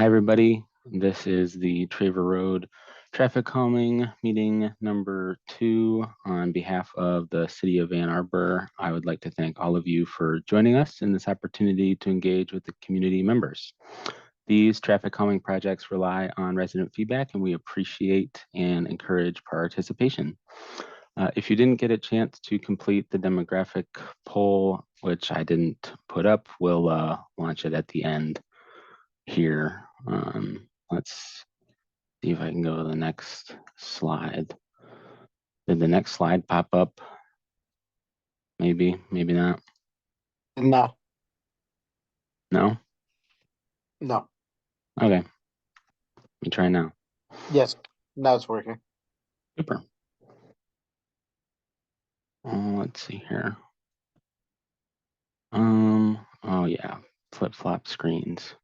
Hi, everybody. This is the Traver Road Traffic Calming Meeting number 2. On behalf of the City of Ann Arbor, I would like to thank all of you for joining us in this opportunity to engage with the community members. These traffic calming projects rely on resident feedback, and we appreciate and encourage participation. If you didn't get a chance to complete the demographic poll, which I didn't put up, we'll launch it at the end here. Let's see if I can go to the next slide. Did the next slide pop up? Maybe, maybe not. No. No? No. Okay. Let me try now. Yes. Now it's working. Super. Let's see here. Oh yeah, flip-flop screens.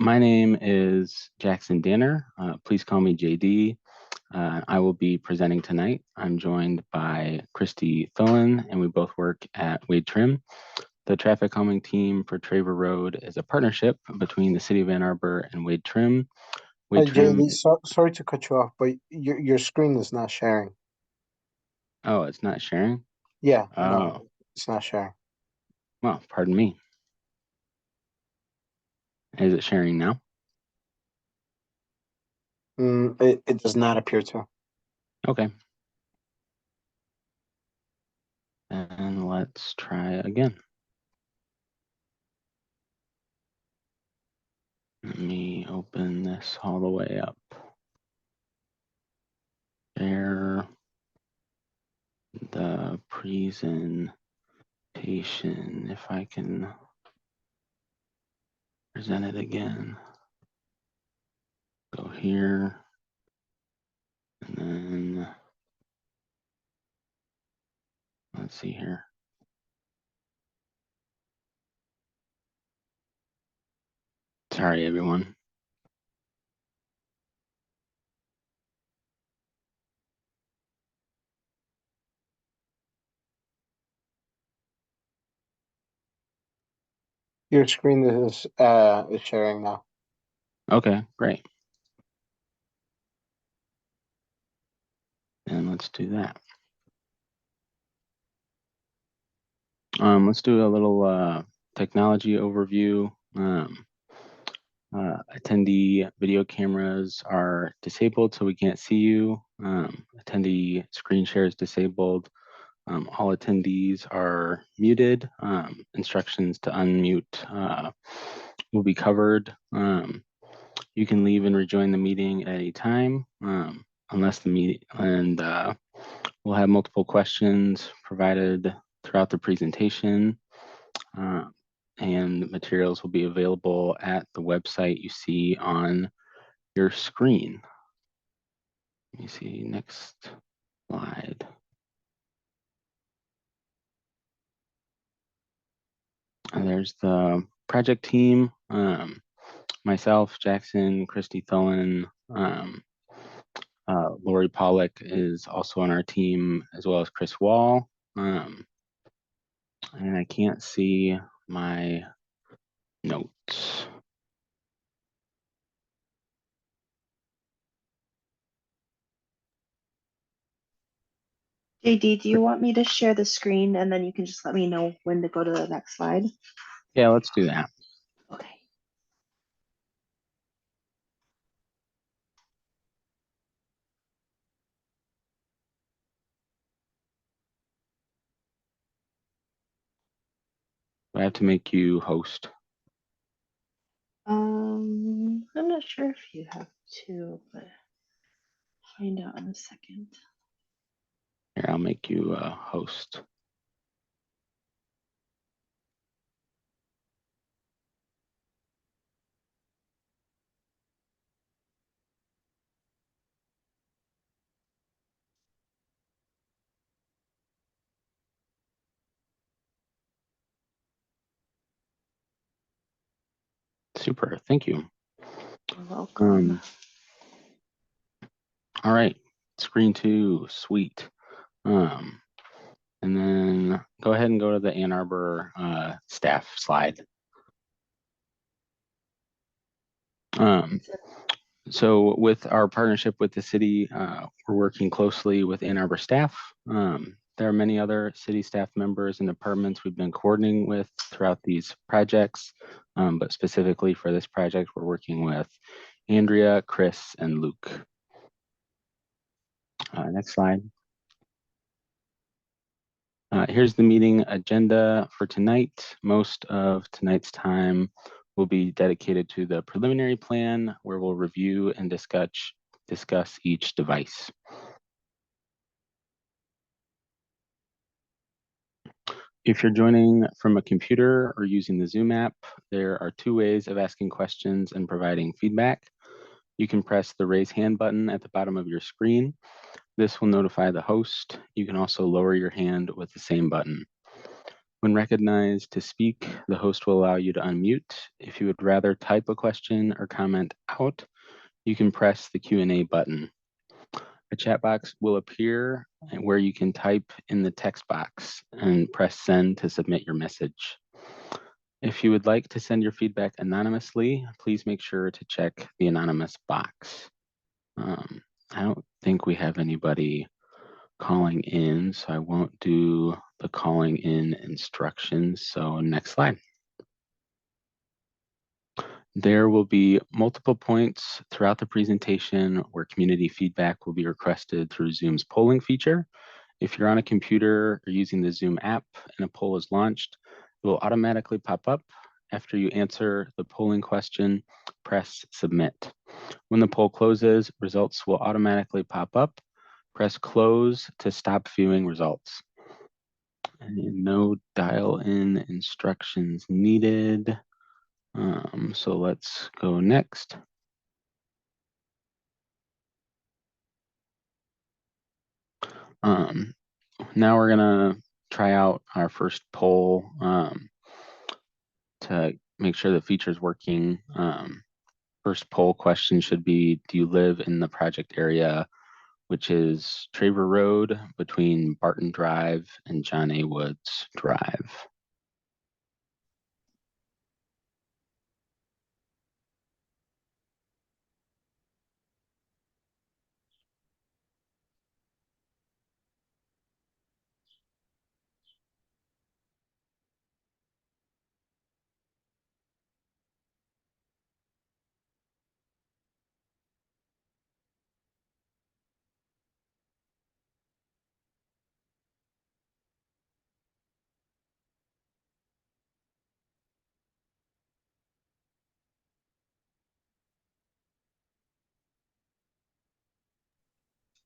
My name is Jackson Danner. Please call me JD. I will be presenting tonight. I'm joined by Christy Thullen, and we both work at Wade Trim. The traffic calming team for Traver Road is a partnership between the City of Ann Arbor and Wade Trim. Wade Trim. JD, sorry to cut you off, but your screen is not sharing. Oh, it's not sharing? Yeah, Oh, no, it's not sharing. Well, pardon me. Is it sharing now? It does not appear to. Okay. And let's try again. Let me open this all the way up. Share the presentation, if I can present it again. Go here, and then let's see here. Sorry, everyone. Your screen is sharing now. Okay, great. And let's do that. Let's do a little technology overview. Attendee video cameras are disabled, so we can't see you. Attendee screen share is disabled. All attendees are muted. Instructions to unmute will be covered. You can leave and rejoin the meeting at any time, unless the meeting, and we'll have multiple questions provided throughout the presentation. And materials will be available at the website you see on your screen. Let me see, next slide. And there's the project team. Myself, Jackson, Christy Thullen, Lori Pollock is also on our team, as well as Chris Wall. And I can't see my notes. JD, do you want me to share the screen and then you can just let me know when to go to the next slide? Yeah, let's do that. Okay. I have to make you host. I'm not sure if you have to, but I'll find out in a second. Here, I'll make you a host. Super, thank you. You're welcome. All right, screen 2, sweet. And then go ahead and go to the Ann Arbor staff slide. So with our partnership with the city, we're working closely with Ann Arbor staff. There are many other city staff members and departments we've been coordinating with throughout these projects, but specifically for this project, we're working with Andrea, Chris, and Luke. Next slide. Here's the meeting agenda for tonight. Most of tonight's time will be dedicated to the preliminary plan, where we'll review and discuss each device. If you're joining from a computer or using the Zoom app, there are two ways of asking questions and providing feedback. You can press the raise hand button at the bottom of your screen. This will notify the host. You can also lower your hand with the same button. When recognized to speak, the host will allow you to unmute. If you would rather type a question or comment out, you can press the Q&A button. A chat box will appear where you can type in the text box and press send to submit your message. If you would like to send your feedback anonymously, please make sure to check the anonymous box. I don't think we have anybody calling in, so I won't do the calling in instructions. So next slide. There will be multiple points throughout the presentation where community feedback will be requested through Zoom's polling feature. If you're on a computer or using the Zoom app and a poll is launched, it will automatically pop up. After you answer the polling question, press submit. When the poll closes, results will automatically pop up. Press close to stop viewing results. And no dial-in instructions needed. So let's go next. Now we're gonna try out our first poll to make sure the feature is working. First poll question should be, do you live in the project area, which is Traver Road between Barton Drive and John A. Woods Drive?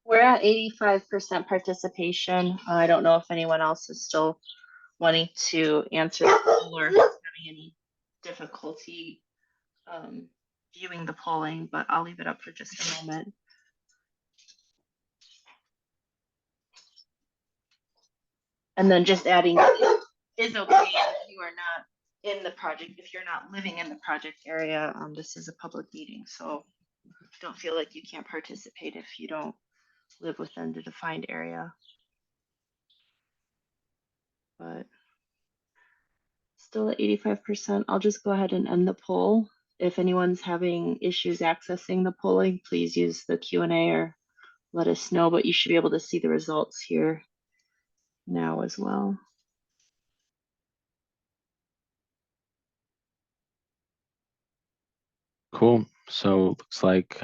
We're at 85% participation. I don't know if anyone else is still wanting to answer the poll or having any difficulty viewing the polling, but I'll leave it up for just a moment. And then just adding is okay if you are not in the project, if you're not living in the project area. This is a public meeting, so don't feel like you can't participate if you don't live within the defined area. But still at 85%, I'll just go ahead and end the poll. If anyone's having issues accessing the polling, please use the Q&A or let us know, but you should be able to see the results here now as well. Cool. So looks like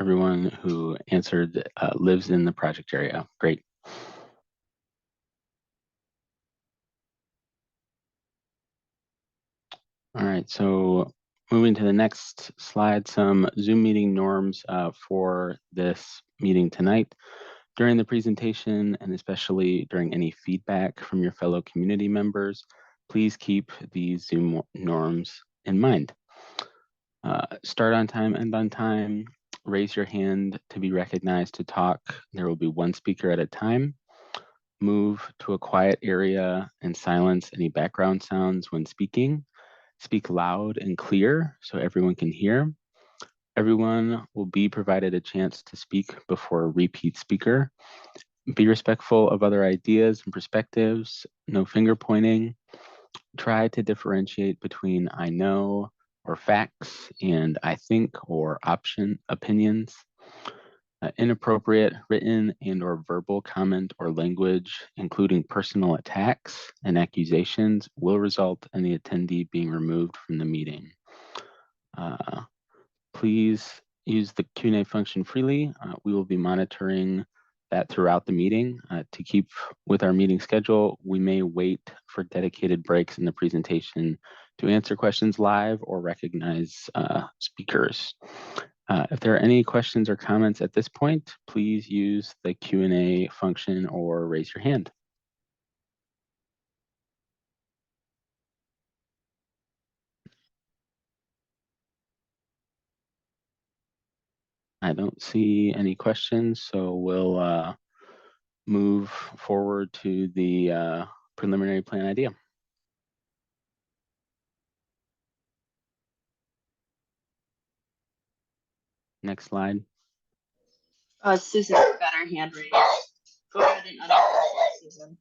everyone who answered lives in the project area. Great. All right, so moving to the next slide, some Zoom meeting norms for this meeting tonight. During the presentation, and especially during any feedback from your fellow community members, please keep these Zoom norms in mind. Start on time, end on time, raise your hand to be recognized to talk. There will be one speaker at a time. Move to a quiet area and silence any background sounds when speaking. Speak loud and clear so everyone can hear. Everyone will be provided a chance to speak before a repeat speaker. Be respectful of other ideas and perspectives, no finger pointing. Try to differentiate between I know or facts and I think or opinions. Inappropriate written and or verbal comment or language, including personal attacks and accusations, will result in the attendee being removed from the meeting. Please use the Q&A function freely. We will be monitoring that throughout the meeting. To keep with our meeting schedule, we may wait for dedicated breaks in the presentation to answer questions live or recognize speakers. If there are any questions or comments at this point, please use the Q&A function or raise your hand. I don't see any questions, so we'll move forward to the preliminary plan idea. Next slide. Susan's got her hand raised. Go ahead and unmute Susan.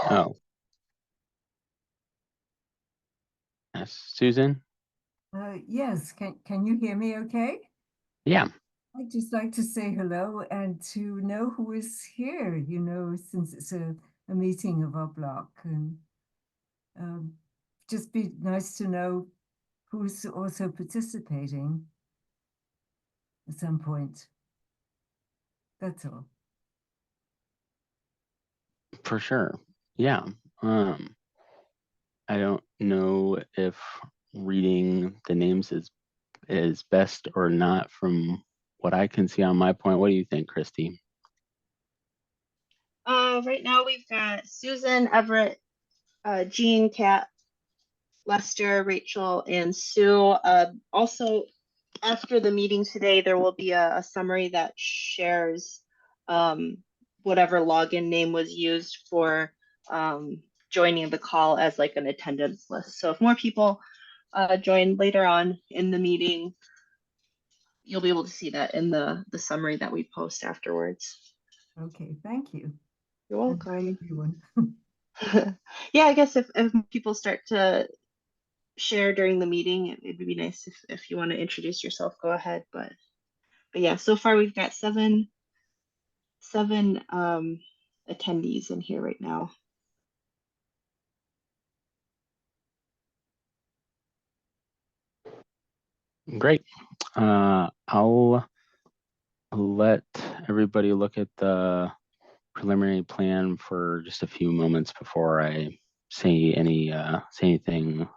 Oh. Yes, Susan? Yes, can you hear me okay? Yeah. I'd just like to say hello and to know who is here, you know, since it's a meeting of our block, and just be nice to know who's also participating at some point. That's all. For sure. Yeah. I don't know if reading the names is best or not from what I can see on my point. What do you think, Christy? Right now we've got Susan, Everett, Jean, Kat, Lester, Rachel, and Sue. Also, after the meeting today, there will be a summary that shares whatever login name was used for joining the call as like an attendance list. So if more people join later on in the meeting, you'll be able to see that in the summary that we post afterwards. Okay, thank you. You're welcome. Everyone. Yeah, I guess if people start to share during the meeting, it'd be nice if you want to introduce yourself, go ahead. But yeah, so far we've got seven attendees in here right now. Great. I'll let everybody look at the preliminary plan for just a few moments before I say anything.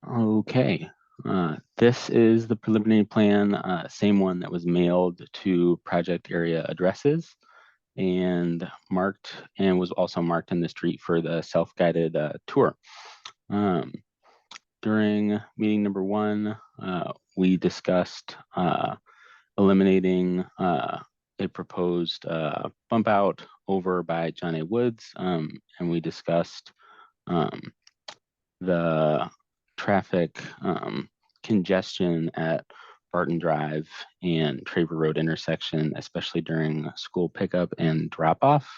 Okay, this is the preliminary plan, same one that was mailed to project area addresses and was also marked in the street for the self-guided tour. During meeting number 1, we discussed eliminating a proposed bump out over by John A. Woods, and we discussed the traffic congestion at Barton Drive and Traver Road intersection, especially during school pickup and drop off.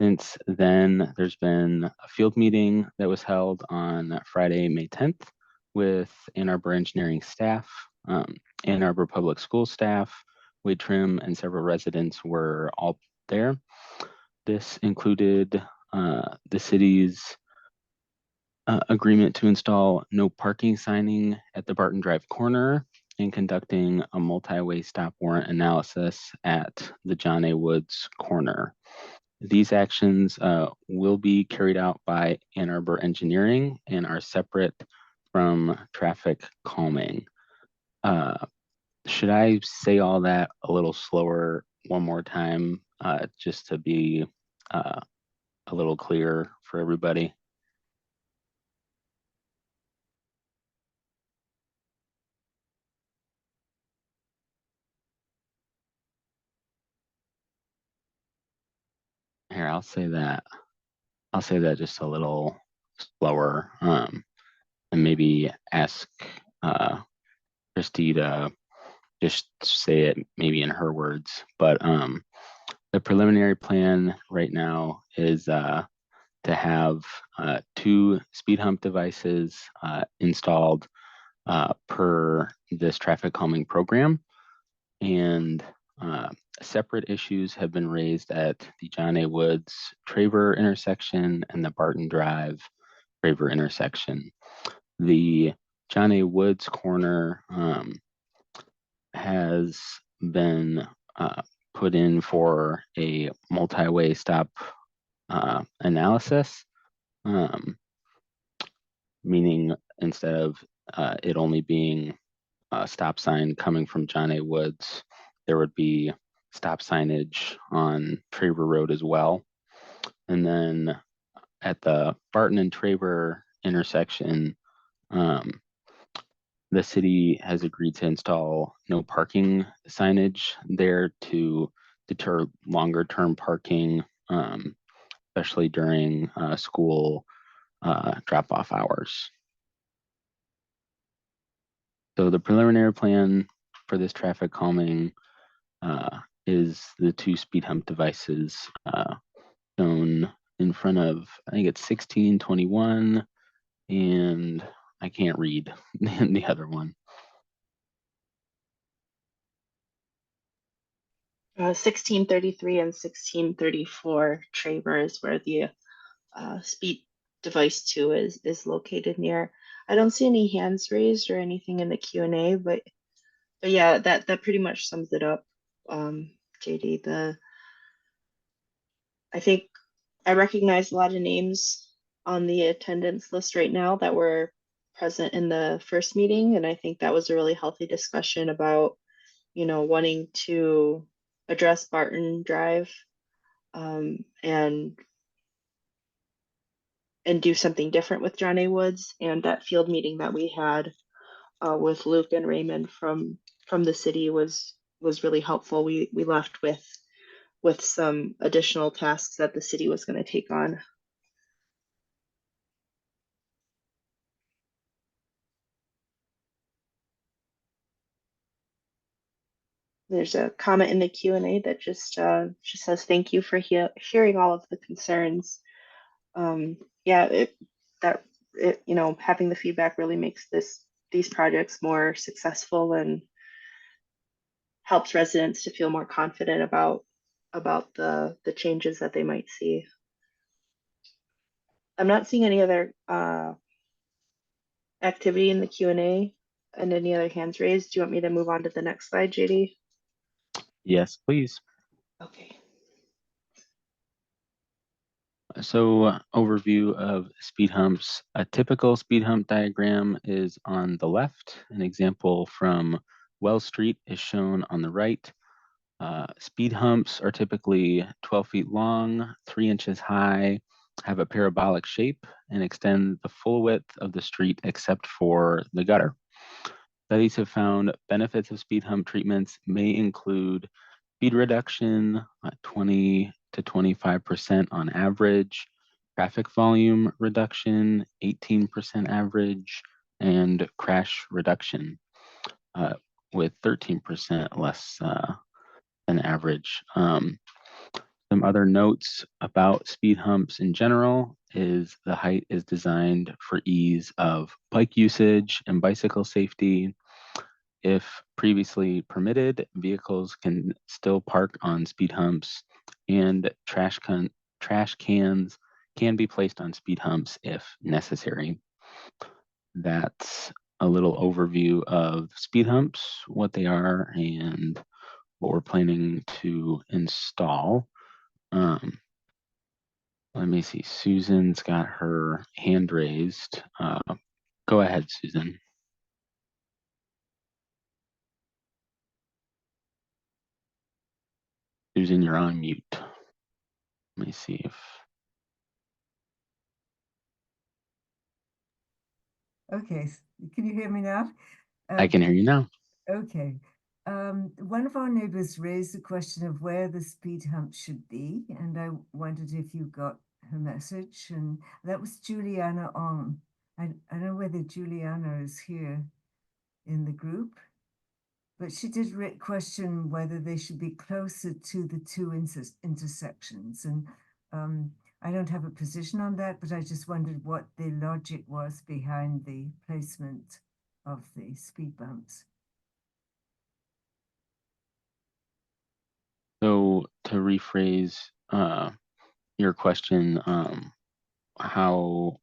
Since then, there's been a field meeting that was held on Friday, May 10th with Ann Arbor engineering staff, Ann Arbor Public School staff, Wade Trim, and several residents were all there. This included the city's agreement to install no parking signing at the Barton Drive corner and conducting a multi-way stop warrant analysis at the John A. Woods corner. These actions will be carried out by Ann Arbor Engineering and are separate from traffic calming. Should I say all that a little slower one more time, just to be a little clearer for everybody? Here, I'll say that just a little slower, and maybe ask Christy to just say it maybe in her words. But the preliminary plan right now is to have 2 speed hump devices installed per this traffic calming program. And separate issues have been raised at the John A. Woods Traver intersection and the Barton Drive Traver intersection. The John A. Woods corner has been put in for a multi-way stop analysis, meaning instead of it only being a stop sign coming from John A. Woods, there would be stop signage on Traver Road as well. And then at the Barton and Traver intersection, the city has agreed to install no parking signage there to deter longer term parking, especially during school drop off hours. So the preliminary plan for this traffic calming is the 2 speed hump devices shown in front of, I think it's 1621, and I can't read the other one. 1633 and 1634 Traver is where the speed device 2 is located near. I don't see any hands raised or anything in the Q&A, but yeah, that pretty much sums it up. JD, I think I recognize a lot of names on the attendance list right now that were present in the first meeting, and I think that was a really healthy discussion about, wanting to address Barton Drive, and do something different with John A. Woods. And that field meeting that we had with Luke and Raymond from the city was really helpful. We left with some additional tasks that the city was going to take on. There's a comment in the Q&A that just says thank you for hearing all of the concerns. Yeah, having the feedback really makes these projects more successful and helps residents to feel more confident about the changes that they might see. I'm not seeing any other activity in the Q&A and any other hands raised. Do you want me to move on to the next slide, JD? Yes, please. Okay. So overview of speed humps. A typical speed hump diagram is on the left. An example from Wells Street is shown on the right. Speed humps are typically 12 feet long, 3 inches high, have a parabolic shape, and extend the full width of the street except for the gutter. Studies have found benefits of speed hump treatments may include speed reduction, 20 to 25% on average, traffic volume reduction, 18% average, and crash reduction with 13% less than average. Some other notes about speed humps in general is the height is designed for ease of bike usage and bicycle safety. If previously permitted, vehicles can still park on speed humps, and trash cans can be placed on speed humps if necessary. That's a little overview of speed humps, what they are, and what we're planning to install. Let me see. Susan's got her hand raised. Go ahead, Susan. Susan, you're on mute. Let me see if. Okay, can you hear me now? I can hear you now. Okay. one of our neighbors raised the question of where the speed hump should be, and I wondered if you got her message, and that was Juliana Ong. I don't know whether Juliana is here in the group, but she did question whether they should be closer to the two intersections. And I don't have a position on that, but I just wondered what the logic was behind the placement of the speed bumps. So to rephrase your question, how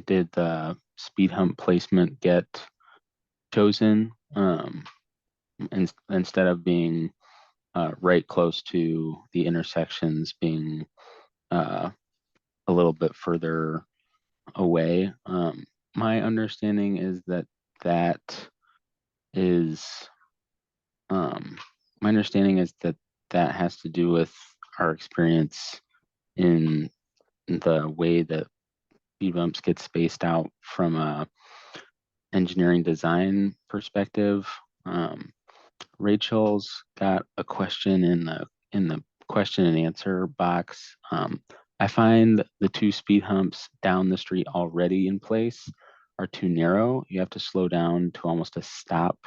did the speed hump placement get chosen instead of being right close to the intersections, being a little bit further away? My understanding is that that is my understanding is that that has to do with our experience in the way that speed bumps get spaced out from a engineering design perspective. Rachel's got a question in the question and answer box. I find the two speed humps down the street already in place are too narrow. You have to slow down to almost a stop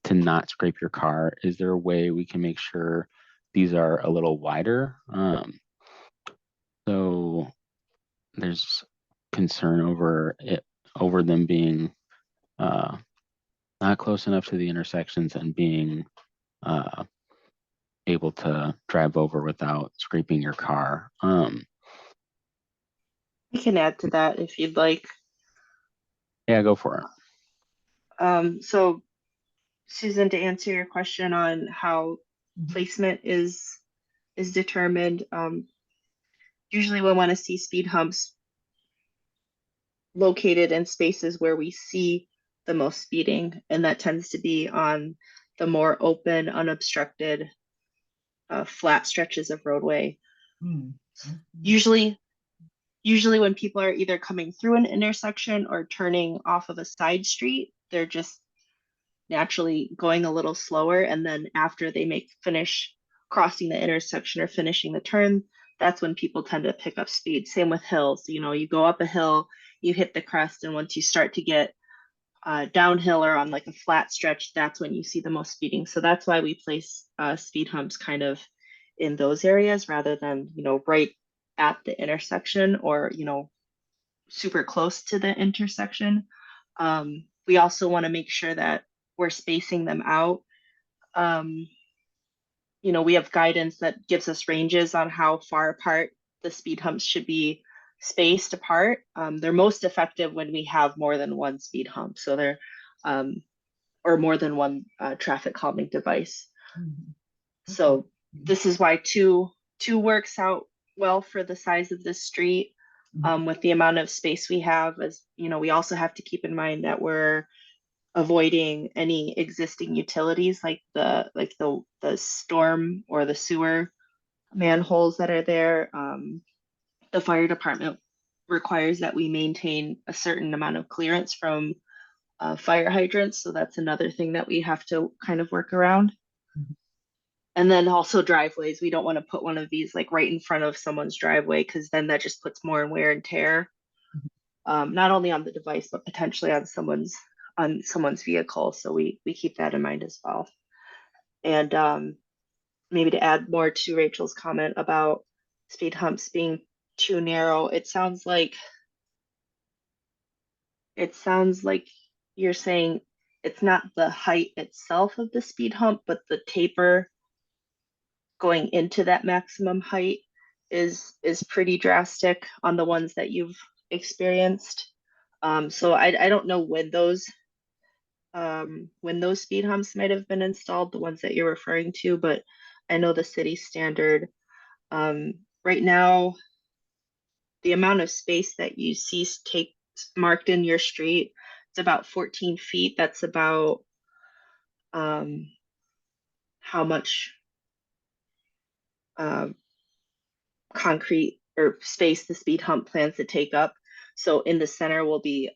to not scrape your car. Is there a way we can make sure these are a little wider? So there's concern over them being not close enough to the intersections and being able to drive over without scraping your car. I can add to that if you'd like. Yeah, go for it. So Susan, to answer your question on how placement is determined, usually we want to see speed humps located in spaces where we see the most speeding, and that tends to be on the more open, unobstructed, flat stretches of roadway. Usually when people are either coming through an intersection or turning off of a side street, they're just naturally going a little slower, and then after they finish crossing the intersection or finishing the turn, that's when people tend to pick up speed. Same with hills. You go up a hill, you hit the crest, and once you start to get downhill or on like a flat stretch, that's when you see the most speeding. So that's why we place speed humps kind of in those areas rather than right at the intersection or super close to the intersection. We also want to make sure that we're spacing them out. We have guidance that gives us ranges on how far apart the speed humps should be spaced apart. They're most effective when we have more than one speed hump. So they're, or more than one traffic calming device. So this is why two works out well for the size of this street. With the amount of space we have, as we also have to keep in mind that we're avoiding any existing utilities like the storm or the sewer manholes that are there. The fire department requires that we maintain a certain amount of clearance from fire hydrants, so that's another thing that we have to kind of work around. And then also driveways. We don't want to put one of these like right in front of someone's driveway because then that just puts more wear and tear, not only on the device but potentially on someone's vehicle. So we keep that in mind as well. And maybe to add more to Rachel's comment about speed humps being too narrow, it sounds like you're saying it's not the height itself of the speed hump, but the taper going into that maximum height is pretty drastic on the ones that you've experienced. So I don't know when those speed humps might have been installed, the ones that you're referring to, but I know the city standard right now, the amount of space that you see marked in your street, it's about 14 feet. That's about how much concrete or space the speed hump plans to take up. So in the center will be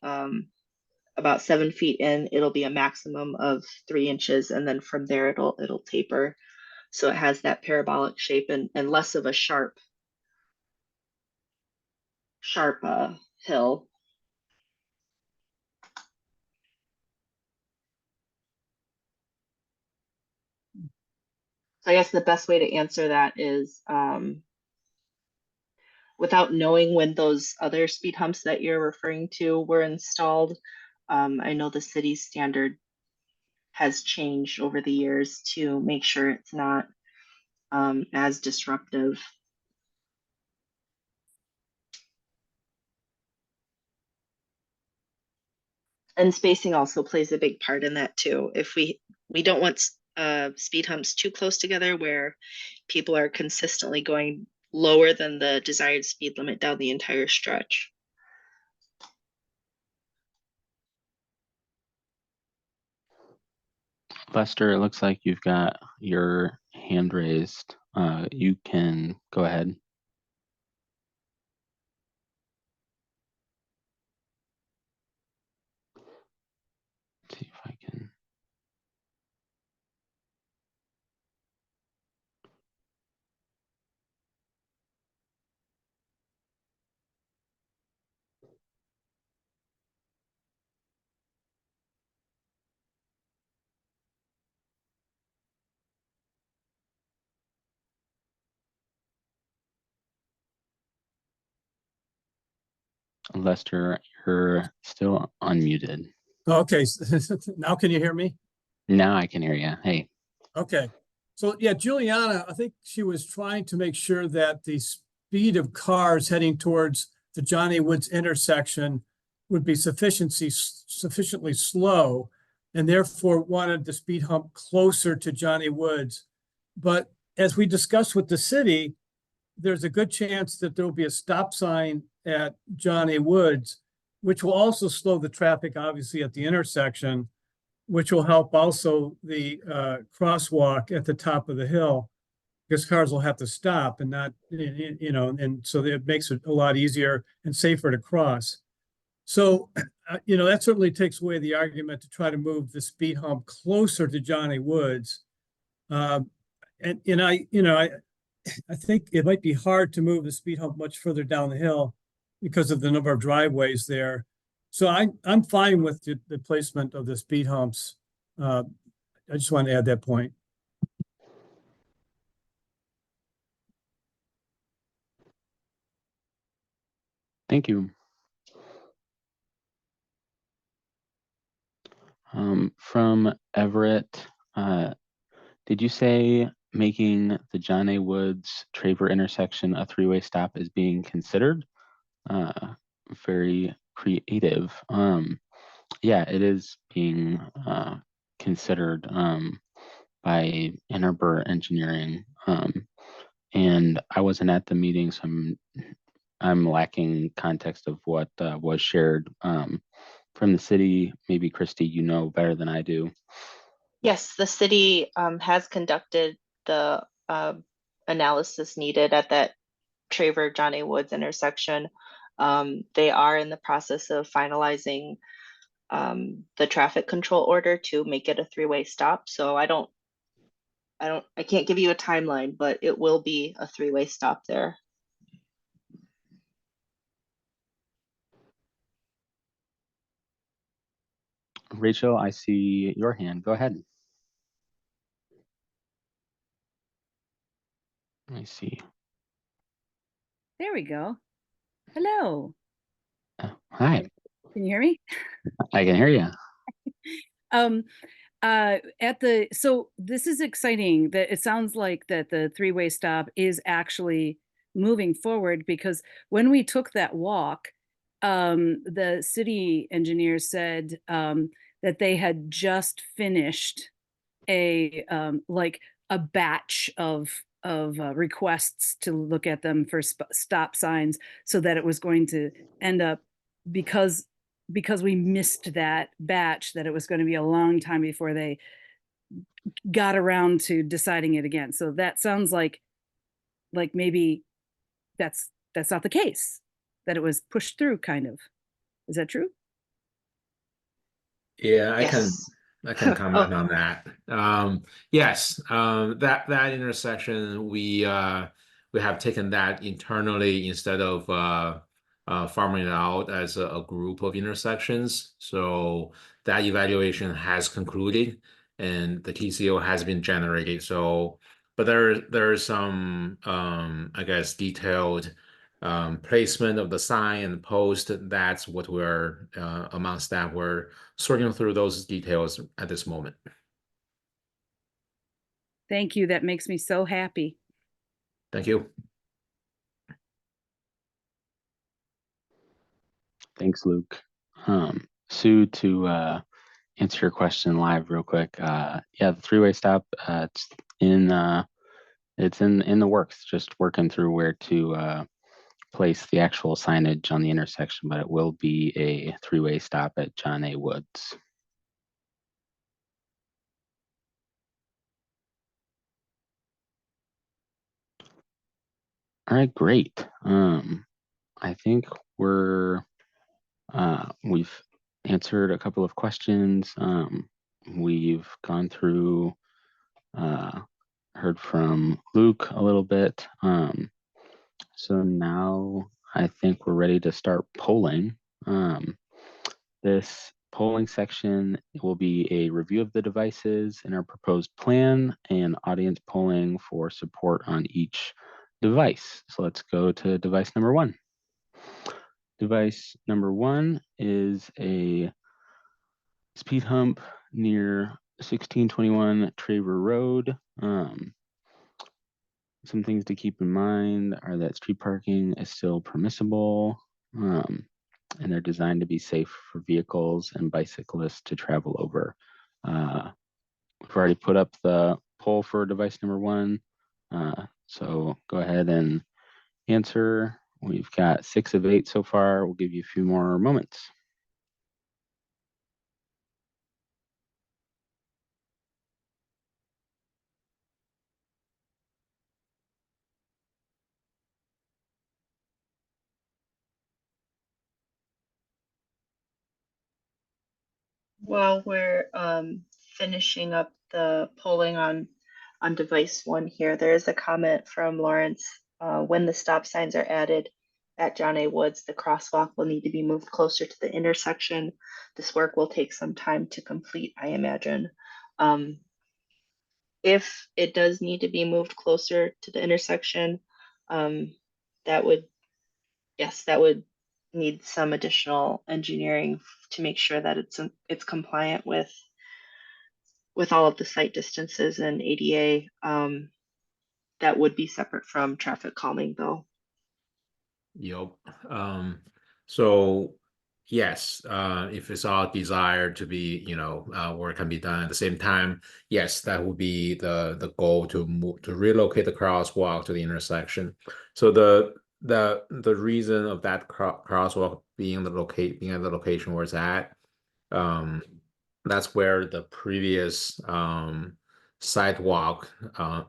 about 7 feet in, it'll be a maximum of 3 inches, and then from there it'll taper. So it has that parabolic shape and less of a sharp hill. So I guess the best way to answer that is without knowing when those other speed humps that you're referring to were installed. I know the city's standard has changed over the years to make sure it's not as disruptive. And spacing also plays a big part in that too. If we don't want speed humps too close together where people are consistently going lower than the desired speed limit down the entire stretch. Lester, it looks like you've got your hand raised. You can go ahead. Let's see if I can. Lester, you're still unmuted. Okay, now can you hear me? Now I can hear you. Hey. Okay, so yeah, Juliana, I think she was trying to make sure that the speed of cars heading towards the Johnny Woods intersection would be sufficiently slow, and therefore wanted the speed hump closer to Johnny Woods. But as we discussed with the city, there's a good chance that there will be a stop sign at Johnny Woods, which will also slow the traffic, obviously, at the intersection, which will help also the crosswalk at the top of the hill, because cars will have to stop and not, and so it makes it a lot easier and safer to cross. So, that certainly takes away the argument to try to move the speed hump closer to Johnny Woods. I think it might be hard to move the speed hump much further down the hill because of the number of driveways there. So I'm fine with the placement of the speed humps. I just want to add that point. Thank you. From Everett, did you say making the John A. Woods Traver intersection a three-way stop is being considered? Very creative. Yeah, it is being considered by Ann Arbor Engineering. And I wasn't at the meeting, so I'm lacking context of what was shared from the city. Maybe Christy, you know better than I do. Yes, the city has conducted the analysis needed at that Traver Johnny Woods intersection. They are in the process of finalizing the traffic control order to make it a three-way stop. So I can't give you a timeline, but it will be a three-way stop there. Rachel, I see your hand. Go ahead. Let me see. There we go. Hello. Hi. Can you hear me? I can hear you. So this is exciting that it sounds like that the three-way stop is actually moving forward, because when we took that walk, the city engineer said that they had just finished a batch of requests to look at them for stop signs, so that it was going to end up, because we missed that batch, that it was going to be a long time before they got around to deciding it again. So that sounds like maybe that's not the case, that it was pushed through, kind of. Is that true? Yeah, Yes. I can comment Oh. on that. Yes, that intersection we have taken that internally instead of farming it out as a group of intersections. So that evaluation has concluded and the TCO has been generated. So, but there is some I guess detailed placement of the sign and post. That's what we're among staff. We're sorting through those details at this moment. Thank you. That makes me so happy. Thank you. Thanks, Luke. Sue, to answer your question live real quick. Yeah, the three-way stop, it's in the works, just working through where to place the actual signage on the intersection, but it will be a three-way stop at John A. Woods. All right, great. I think we've answered a couple of questions. We've gone through, heard from Luke a little bit. So now I think we're ready to start polling. This polling section will be a review of the devices in our proposed plan and audience polling for support on each device. So let's go to device number one. Device number one is a speed hump near 1621 Traver Road. Some things to keep in mind are that street parking is still permissible, and they're designed to be safe for vehicles and bicyclists to travel over. We've already put up the poll for device number one, so go ahead and answer. We've got 6 of 8 so far. We'll give you a few more moments. While we're finishing up the polling on device one here, there is a comment from Lawrence. When the stop signs are added at John A. Woods, the crosswalk will need to be moved closer to the intersection. This work will take some time to complete, I imagine. If it does need to be moved closer to the intersection, that would, yes, that would need some additional engineering to make sure that it's compliant with all of the site distances and ADA. That would be separate from traffic calming though. Yep. So yes, if it's our desire to be, work can be done at the same time, yes, that would be the goal to relocate the crosswalk to the intersection. So the reason of that crosswalk being at the location where it's at, that's where the previous sidewalk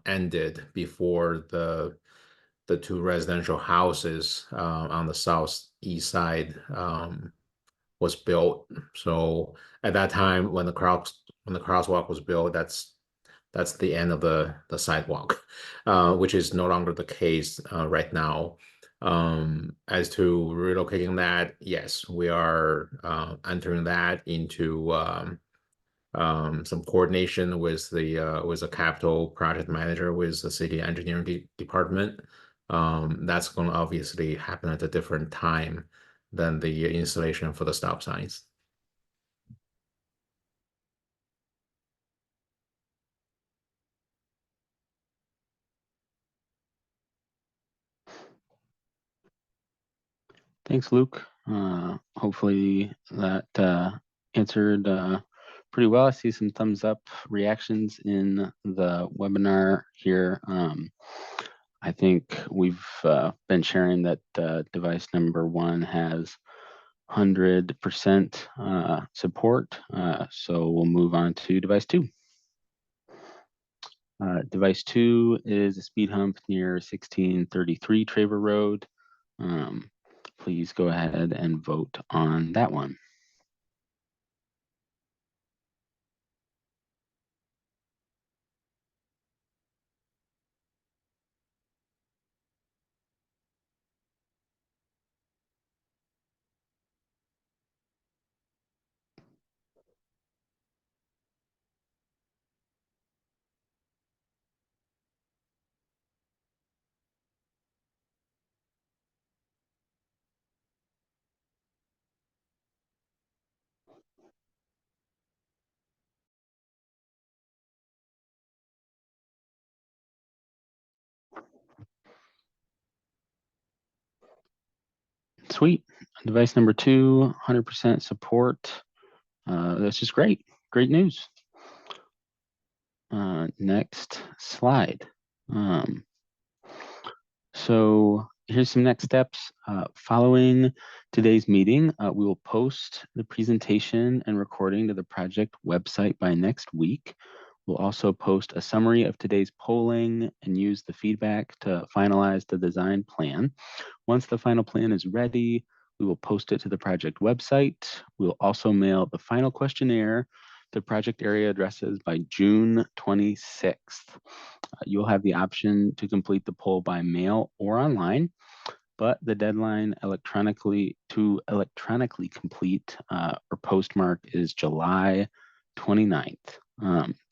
ended before the two residential houses on the southeast side was built. So at that time, when the crosswalk was built, that's the end of the sidewalk, which is no longer the case right now. As to relocating that, yes, we are entering that into some coordination with a capital project manager with the city engineering department. That's going to obviously happen at a different time than the installation for the stop signs. Thanks, Luke. Hopefully that answered pretty well. I see some thumbs up reactions in the webinar here. I think we've been sharing that device number one has 100% support. So we'll move on to device two. Device two is a speed hump near 1633 Traver Road. Please go ahead and vote on that one. Sweet. Device number 2, 100% support. That's just great. Great news. Next slide. So here's some next steps. Following today's meeting, we will post the presentation and recording to the project website by next week. We'll also post a summary of today's polling and use the feedback to finalize the design plan. Once the final plan is ready, we will post it to the project website. We'll also mail the final questionnaire to project area addresses by June 26th. You'll have the option to complete the poll by mail or online, but the deadline to electronically complete or postmark is July 29th.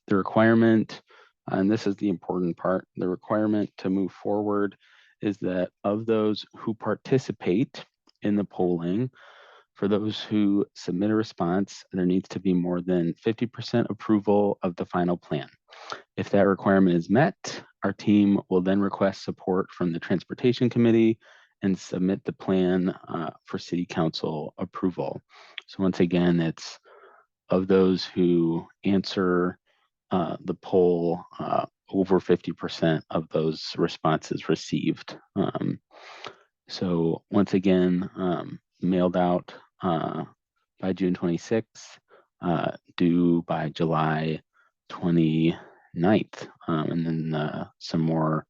The requirement, and this is the important part, the requirement to move forward is that of those who participate in the polling, for those who submit a response, there needs to be more than 50% approval of the final plan. If that requirement is met, our team will then request support from the Transportation Committee and submit the plan for City Council approval. So once again, it's of those who answer the poll, over 50% of those responses received. So once again, mailed out by June 26th, due by July 29th, and then some more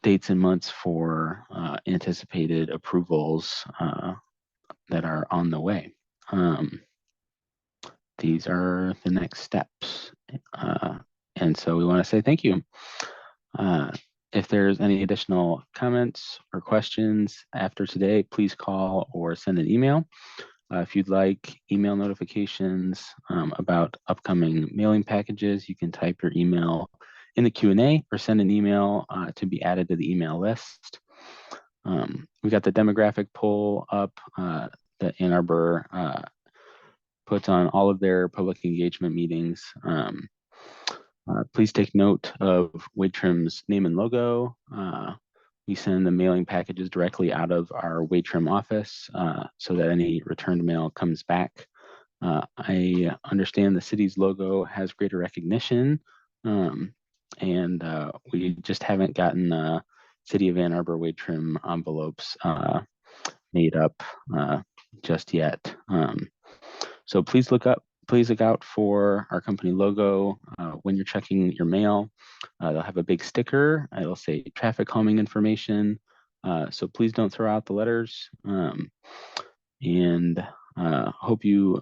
dates and months for anticipated approvals that are on the way. These are the next steps. And so we want to say thank you. If there's any additional comments or questions after today, please call or send an email. If you'd like email notifications about upcoming mailing packages, you can type your email in the Q&A or send an email to be added to the email list. We got the demographic poll up that Ann Arbor puts on all of their public engagement meetings. Please take note of Waitrim's name and logo. We send the mailing packages directly out of our Waitrim office so that any returned mail comes back. I understand the city's logo has greater recognition, and we just haven't gotten City of Ann Arbor Waitrim envelopes made up just yet. So please look out for our company logo when you're checking your mail. They'll have a big sticker. It'll say traffic calming information. So please don't throw out the letters. And hope you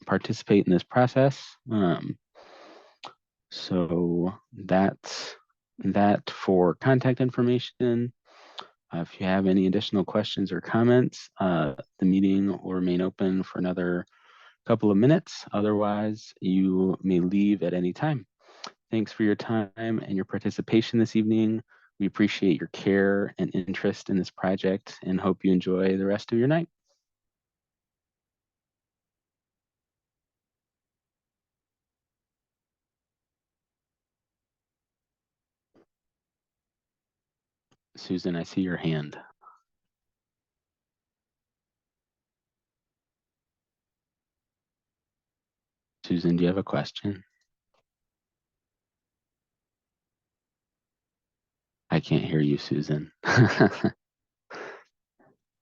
participate in this process. So that's that for contact information. If you have any additional questions or comments, the meeting will remain open for another couple of minutes. Otherwise, you may leave at any time. Thanks for your time and your participation this evening. We appreciate your care and interest in this project and hope you enjoy the rest of your night. Susan, I see your hand. Susan, do you have a question? I can't hear you, Susan.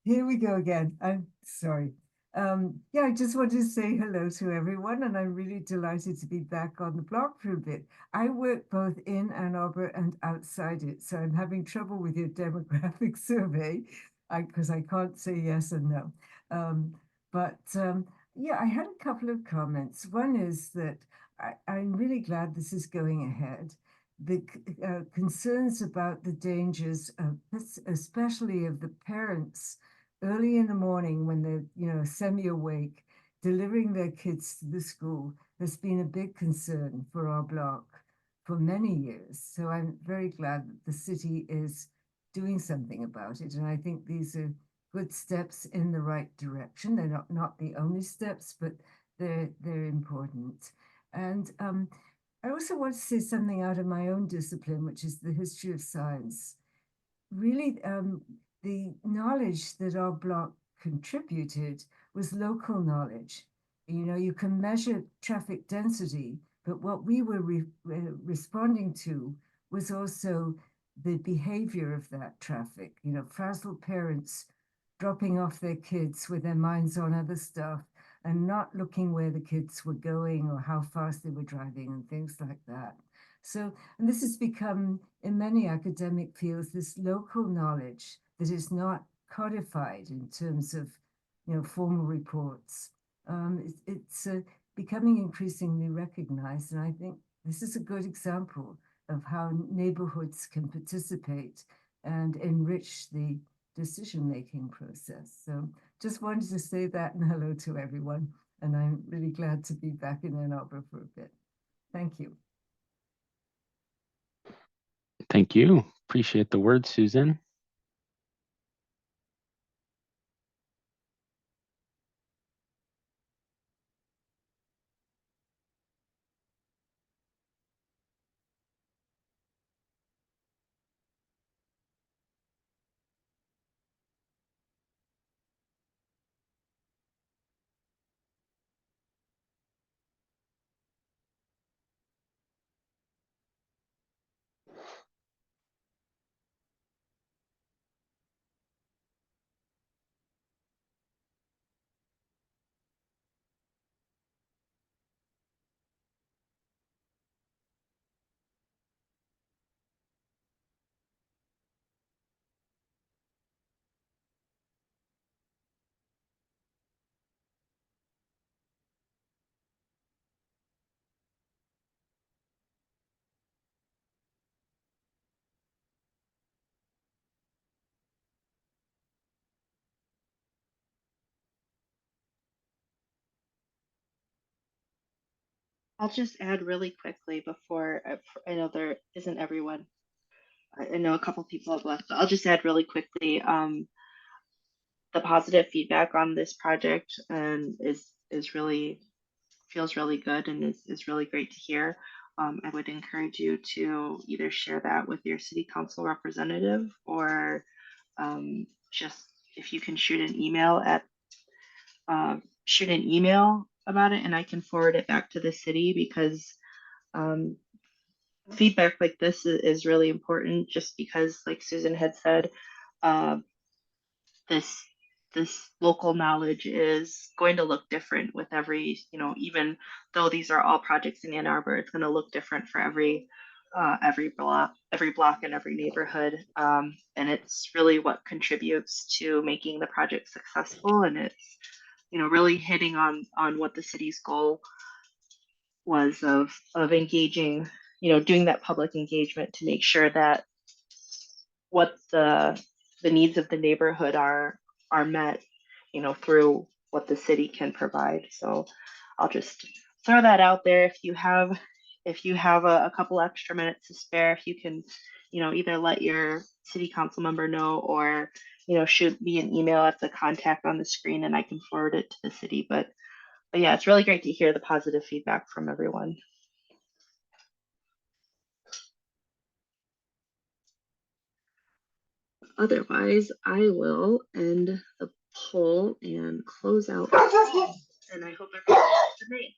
Here we go again. I'm sorry. Yeah, I just wanted to say hello to everyone, and I'm really delighted to be back on the block for a bit. I work both in Ann Arbor and outside it, so I'm having trouble with your demographic survey because I can't say yes and no. Yeah, I had a couple of comments. One is that I'm really glad this is going ahead. The concerns about the dangers, especially of the parents early in the morning when they're semi-awake, delivering their kids to the school has been a big concern for our block for many years. So I'm very glad that the city is doing something about it. And I think these are good steps in the right direction. They're not the only steps, but they're important. And I also want to say something out of my own discipline, which is the history of science. Really, the knowledge that our block contributed was local knowledge. You know, you can measure traffic density, but what we were responding to was also the behavior of that traffic. You know, frazzled parents dropping off their kids with their minds on other stuff and not looking where the kids were going or how fast they were driving and things like that. So, and this has become, in many academic fields, this local knowledge that is not codified in terms of, you know, formal reports. It's becoming increasingly recognized, and I think this is a good example of how neighborhoods can participate and enrich the decision-making process. So just wanted to say that, and hello to everyone. And I'm really glad to be back in Ann Arbor for a bit. Thank you. Thank you. Appreciate the word, Susan. I'll just add really quickly before I know there isn't everyone. I know a couple people have left, but I'll just add really quickly. The positive feedback on this project and is really feels really good and is really great to hear. I would encourage you to either share that with your city council representative or just if you can shoot an email about it, and I can forward it back to the city because um, feedback like this is really important. Just because, like Susan had said, uh, this this local knowledge is going to look different with every, even though these are all projects in Ann Arbor, it's going to look different for every block and every neighborhood, and it's really what contributes to making the project successful. And it's really hitting on what the city's goal was of engaging, doing that public engagement to make sure that what the needs of the neighborhood are met, through what the city can provide. So I'll just throw that out there. If you have a couple extra minutes to spare, if you can, either let your city council member know or shoot me an email at the contact on the screen and I can forward it to the city. But yeah, it's really great to hear the positive feedback from everyone. Otherwise, I will end the poll and close out. And I hope everyone has a good night.